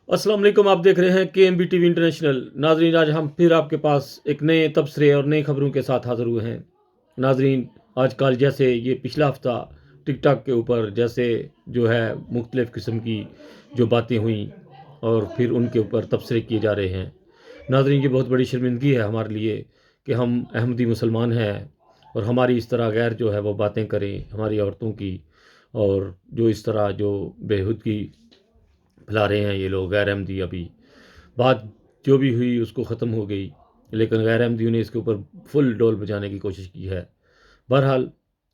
अस्सलाम वालेकुम। आप देख रहे हैं KMB TV इंटरनेशनल। नाजरीन, आज हम फिर आपके पास एक नए तबसरे और नई खबरों के साथ हाज़िर हुए हैं। नाजरीन, आजकल जैसे ये पिछला हफ्ता टिकटॉक के ऊपर जैसे जो है मुख्तलिफ़ किस्म की जो बातें हुई और फिर उनके ऊपर तबसरे किए जा रहे हैं। नाजरीन, ये बहुत बड़ी शर्मिंदगी है हमारे लिए कि हम अहमदी मुसलमान हैं और हमारी इस तरह गैर जो है वो बातें करें हमारी औरतों की, और जो इस तरह जो बेहूदगी फैला रहे हैं ये लोग गैर अहमदी। अभी बात जो भी हुई उसको ख़त्म हो गई, लेकिन गैर अहमदियों ने इसके ऊपर फुल डोल बजाने की कोशिश की है। बहरहाल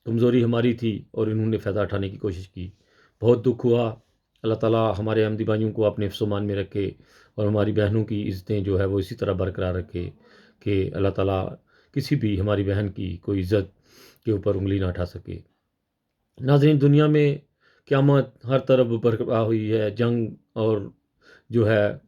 कमज़ोरी हमारी थी और इन्होंने फ़ायदा उठाने की कोशिश की। बहुत दुख हुआ। अल्लाह ताला हमारे अहमदी भाइयों को अपने हिफ्ज़-ओ-मान में रखे और हमारी बहनों की इज़्ज़तें जो है वो इसी तरह बरकरार रखे कि अल्लाह ताला किसी भी हमारी बहन की कोई इज़्ज़त के ऊपर उँगली ना उठा सके। नाज़रीन, दुनिया में क़यामत हर तरफ बरपा हुई है। जंग और जो है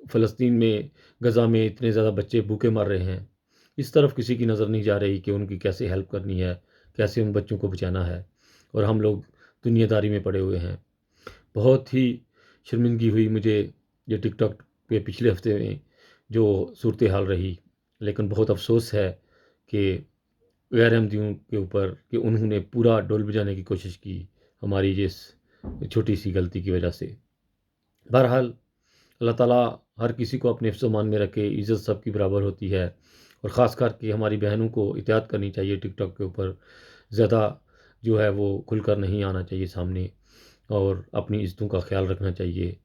फ़लस्तीन में, गज़ा में इतने ज़्यादा बच्चे भूखे मर रहे हैं। इस तरफ किसी की नज़र नहीं जा रही कि उनकी कैसे हेल्प करनी है, कैसे उन बच्चों को बचाना है, और हम लोग दुनियादारी में पड़े हुए हैं। बहुत ही शर्मिंदगी हुई मुझे ये टिकटॉक पे पिछले हफ़्ते में जो सूरत हाल रही, लेकिन बहुत अफ़सोस है कि गैर अहमदियों के ऊपर कि उन्होंने पूरा डोल बजाने की कोशिश की हमारी जिस छोटी-सी गलती की वजह से। बहरहाल अल्लाह ताला हर किसी को अपने हिफ्ज़-ओ-मान में रखे, इज़्ज़त सबकी बराबर होती है, और ख़ास कर के हमारी बहनों को एहतियात करनी चाहिए। टिकटॉक के ऊपर ज़्यादा जो है वो खुलकर नहीं आना चाहिए सामने, और अपनी इज़्ज़तों का ख़्याल रखना चाहिए।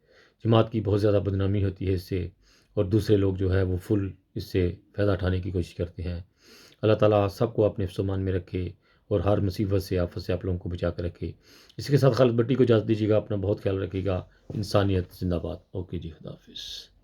जमात की बहुत ज़्यादा बदनामी होती है इससे, और दूसरे लोग जो है वो फुल इससे फ़ायदा उठाने की कोशिश करते हैं। अल्लाह ताला सबको अपने हिफ्ज़-ओ-मान में रखे और हर मुसीबत से, आफ़त से आप लोगों को बचा कर रखे। इसी के साथ खालिद भट्टी को इजाज़त दीजिएगा। अपना बहुत ख्याल रखिएगा। इंसानियत ज़िंदाबाद। ओके जी, खुदा हाफ़िज़।